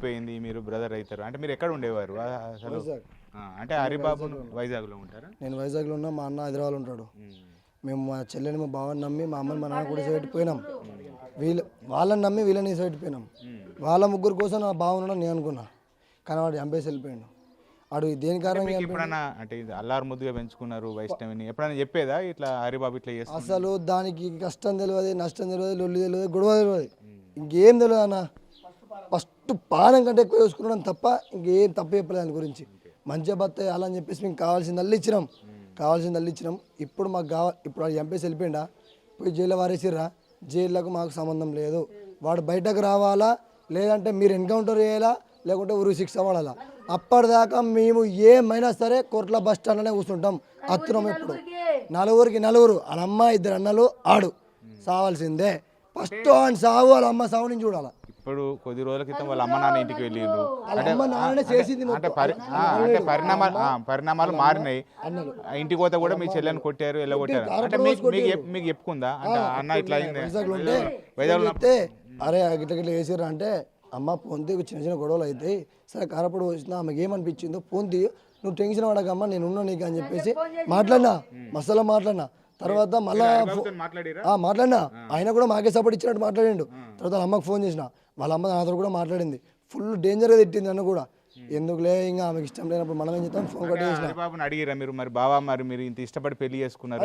అయిపోయింది, మీరు బ్రదర్ అవుతారు అంటే మీరు ఎక్కడ ఉండేవారు అసలు? అంటే హరిబాబు వైజాగ్లో ఉంటారా? నేను వైజాగ్లో ఉన్నా, మా అన్న హైదరాబాద్లో ఉంటాడు. మేము మా చెల్లెని మా బావని నమ్మి మా అమ్మని మా నాన్న కూడా పెట్టిపోయినాం. వాళ్ళని నమ్మి వీళ్ళని పెట్టిపోయినాం. వాళ్ళ ముగ్గురు కోసం నా బావన నేను అనుకున్నా, కానీ వాడు చంపేసి వెళ్ళిపోయాడు. వాడు దేని కారణంగా ఎప్పుడన్నా అంటే అల్లారు ముద్దుగా పెంచుకున్నారు వైష్ణవిని, ఎప్పుడైనా చెప్పేదా ఇట్లా హరిబాబు ఇట్లా చేస్తా? అసలు దానికి కష్టం తెలియదు, నష్టం తెలియదు, లొల్లి తెలియదు, గొడవ తెలియదు, ఇంకేం తెలియదు అన్న. ఫస్ట్ పానం కంటే ఎక్కువ చూసుకున్నాం తప్ప ఇంకేం తప్పు చెప్పలేదు దాని గురించి. మంచిగా బతాయి అలా అని చెప్పేసి మేము కావాల్సింది అల్లి ఇచ్చినాం. ఇప్పుడు మాకు కావాలి, ఇప్పుడు వాడు చంపేసి వెళ్ళిపోయిందా, పోయి జైల్లో వారేసిర్రా, జైళ్ళకు మాకు సంబంధం లేదు. వాడు బయటకు రావాలా, లేదంటే మీరు ఎన్కౌంటర్ చేయాలా, లేకుంటే ఉరి శిక్ష పడాలా. అప్పటిదాకా మేము ఏమైనా సరే కోర్టుల బస్ స్టాండ్లోనే కూర్చుంటాం. అత్తున్నాం ఇప్పుడు నలుగురికి నలుగురు, వాళ్ళ అమ్మ ఇద్దరు అన్నలు, ఆడు సావాల్సిందే. ఫస్ట్ ఆయన సావు, వాళ్ళ అమ్మ సావు నుంచి చూడాలి. ఇప్పుడు కొద్ది రోజుల క్రితం వాళ్ళ అమ్మ నాన్న ఇంటికి వెళ్ళిండ్రు అంటే పరిణామాలు మారినాయి. ఇంటికి పోతే కూడా మీ చెల్లెని కొట్టారు, వెళ్ళగొట్టారు అంటే మీకు చెప్పుకుందా అంటే అన్న ఇట్లా అయింది? అరే గిట్ల గిట్ల వేసిర్రా అంటే, అమ్మ పొంది చిన్న చిన్న గొడవలు అవుతాయి, సరే కారపడి వచ్చినా ఆమెకి ఏమనిపించిందో పొంది, నువ్వు టెన్షన్ పడకమ్మా నేను ఉన్నా నీకు అని చెప్పేసి మాట్లాడినా, మసాలా మాట్లాడినా. తర్వాత మళ్ళా మాట్లాడినా, ఆయన కూడా మాకే సపోర్ట్ ఇచ్చినట్టు మాట్లాడిండు. తర్వాత అమ్మకి ఫోన్ చేసిన, వాళ్ళ అమ్మ నాతో కూడా మాట్లాడింది. ఫుల్ డేంజర్గా తిట్టింది నన్ను కూడా. ఎందుకులే ఇంకా ఆమెకి ఇష్టం లేనప్పుడు మనం ఏం చేస్తాం, ఫోన్ కట్ చేసిన. బాబుని అడిగిరా మీరు మరి బావా, మరి మీరు ఇంత ఇష్టపడి పెళ్లి చేసుకున్నారు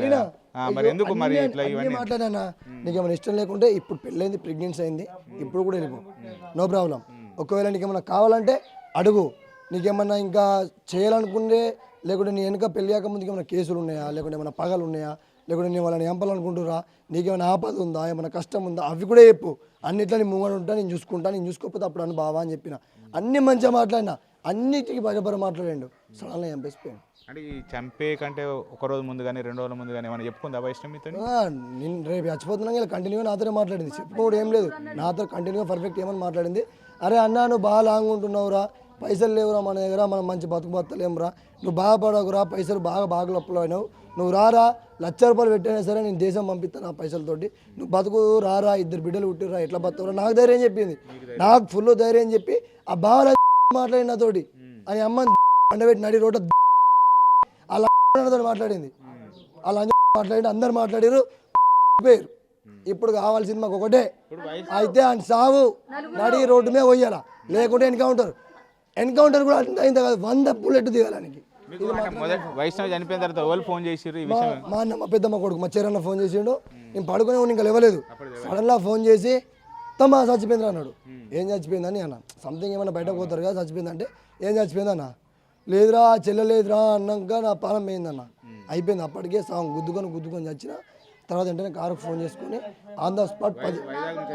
మరి ఎందుకు మరి ఇట్లా మాట్లాడానా? నీకేమైనా ఇష్టం లేకుంటే ఇప్పుడు పెళ్ళైంది, ప్రెగ్నెన్సీ అయింది, ఇప్పుడు కూడా వెళ్ళిపో, నో ప్రాబ్లం. ఒకవేళ నీకేమన్నా కావాలంటే అడుగు. నీకేమన్నా ఇంకా చేయాలనుకుంటే, లేకుంటే నీ వెనుక పెళ్ళి కాకముందుకు ఏమైనా కేసులు ఉన్నాయా, లేకుంటే ఏమైనా పగలు ఉన్నాయా, లేకుంటే నేను వాళ్ళని చంపాలనుకుంటురా, నీకేమైనా ఆపద ఉందా, ఏమైనా కష్టం ఉందా, అవి కూడా చెప్పు. అన్నిట్లో నీ ముంగడు ఉంటా, నేను చూసుకుంటా, నేను చూసుకోకపోతే అప్పుడు అని బావా అని చెప్పిన. అన్ని మంచిగా మాట్లాడినా, అన్నిటికీ బజబర మాట్లాడాడు. సడన్గా చంపేసిపోయాను. అంటే ఈ చంపే కంటే ఒక రోజు ముందు కానీ 2 రోజుల ముందు కానీ ఏమైనా చెప్పుకుందా వైష్ణవితో? నేను రేపు చచ్చిపోతున్నాను ఇలా కంటిన్యూగా నాతో మాట్లాడింది. చెప్పుకోవడం ఏం లేదు, నాతో కంటిన్యూగా పర్ఫెక్ట్ ఏమని మాట్లాడింది. అరే అన్నా నువ్వు బాగా లాంగ్ ఉంటున్నావురా, పైసలు లేవురా మన దగ్గర, మనం మంచి బతకలేమురా, నువ్వు బాధపడకురా, పైసలు బాగా లొప్పలు అయినావు, నువ్వు రారా, ₹1,00,000 పెట్టైనా సరే నేను దేశం పంపిస్తాను ఆ పైసలతోటి, నువ్వు బతుకు రారా, 2 బిడ్డలు పుట్టిరా, ఎట్లా బతుకురా, నాకు ధైర్యం చెప్పింది. నాకు ఫుల్ ధైర్యం చెప్పి ఆ బాగా మాట్లాడి నాతోటి అని అమ్మని అండబెట్టి నడి రోడ్డు అలా మాట్లాడింది. అలా మాట్లాడి అందరు మాట్లాడారు, పేరు. ఇప్పుడు కావాల్సింది మాకు ఒకటే, అయితే ఆయన సావు నడి రోడ్డు మీద పోయాలా, లేకుంటే ఎన్కౌంటర్ కూడా అయింది కాదు, 100 బుల్లెట్ దిగాలానికి. వైష్ణవి చనిపోయిన తర్వాత ఫోన్ చేసి మా అన్న, మా పెద్దమ్మ కొడుకు, మా చెరన్న ఫోన్ చేసిండు. నేను పడుకునే ఇంకా లేవలేదు. సడన్గా ఫోన్ చేసి తమ్మా చచ్చిపోయింది అన్నాడు. ఏం చచ్చిపోయిందని అన్న, సంథింగ్ ఏమన్నా బయటకు పోతారు కదా, చచ్చిపోయిందంటే ఏం చచ్చిపోయిందన్న, లేదురా చెల్లెలేదురా అన్నాక నా పానం పోయిందన్న. అయిపోయింది అప్పటికే సాంగ్ గుద్దుకొని చచ్చిన. తర్వాత వెంటనే కారుకు ఫోన్ చేసుకొని ఆన్ ద స్పాట్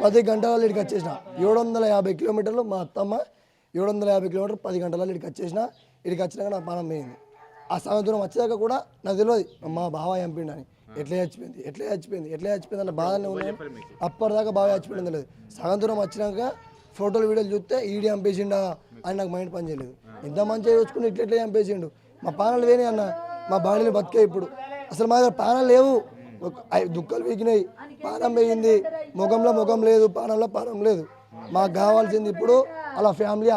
10 గంటలలో ఇక్కడికి వచ్చేసిన. 750 కిలోమీటర్లు మా అత్తమ్మ, 750 కిలోమీటర్లు 10 గంటలలో ఇక్కడికి వచ్చేసిన. ఇక్కడికి వచ్చినాక నా పానం పోయింది. ఆ సాయంత్రం వచ్చేదాకా కూడా నాకు తెలియదు మా బావ చంపిండని. ఎట్లా చచ్చిపోయింది అన్న బాధనే ఉన్నాయి. అప్పటిదాకా బాగా చచ్చిపోయింది తెలియదు. సాయంత్రం వచ్చినాక ఫోటోలు వీడియోలు చూస్తే ఈడీ చంపేసిండా అని నాకు మైండ్ పని చేయలేదు. ఇంత మంచిగా చూసుకుని ఇట్లా చంపేసిండు. మా పానాలు వేనే అన్న, మా బాడీని బతికే. ఇప్పుడు అసలు మా దగ్గర పానాలు లేవు, దుఃఖాలు వీకినాయి, పానం వేయింది, ముఖం లేదు, పానం లేదు. మాకు కావాల్సింది ఇప్పుడు అలా ఫ్యామిలీ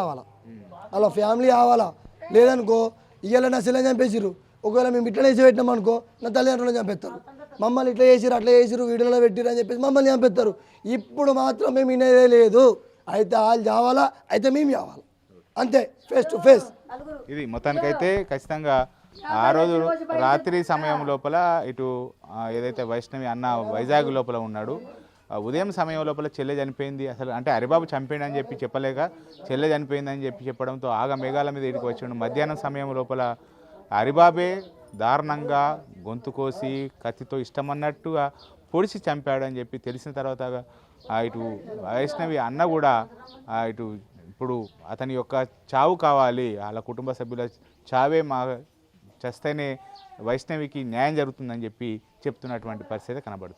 కావాలా. లేదనుకో ఇవాళ నా సెల్లని చంపేసిరు, ఒకవేళ మేము ఇట్లా వేసి పెట్టినాం అనుకో నా తల్లిదండ్రులను చంపేస్తారు. మమ్మల్ని ఇట్లా చేసిరు అట్లా చేసిరు వీడియోలో పెట్టిరు అని చెప్పేసి మమ్మల్ని చంపేస్తారు. ఇప్పుడు మాత్రం మేము వినేదే లేదు. అయితే వాళ్ళు చావాలా, అయితే మేము చావాలా, అంతే, ఫేస్ టు ఫేస్. ఇది మొత్తానికైతే ఖచ్చితంగా ఆ రోజు రాత్రి సమయం లోపల ఇటు ఏదైతే వైష్ణవి అన్న వైజాగ్ లోపల ఉన్నాడు, ఉదయం సమయం లోపల చెల్లె చనిపోయింది. అసలు అంటే హరిబాబు చంపేయండి అని చెప్పి చెప్పలేక చెల్లె చనిపోయిందని చెప్పడంతో ఆగ మేఘాల మీద ఇడికి వచ్చాడు. మధ్యాహ్నం సమయం లోపల హరిబాబే దారుణంగా గొంతు కోసి కత్తితో ఇష్టమన్నట్టుగా పొడిచి చంపాడు అని చెప్పి తెలిసిన తర్వాత ఇటు వైష్ణవి అన్న కూడా ఇటు ఇప్పుడు అతని యొక్క చావు కావాలి, వాళ్ళ కుటుంబ సభ్యుల చావే చేస్తేనే వైష్ణవికి న్యాయం జరుగుతుందని చెప్పి చెప్తున్నటువంటి పరిస్థితి కనబడుతుంది.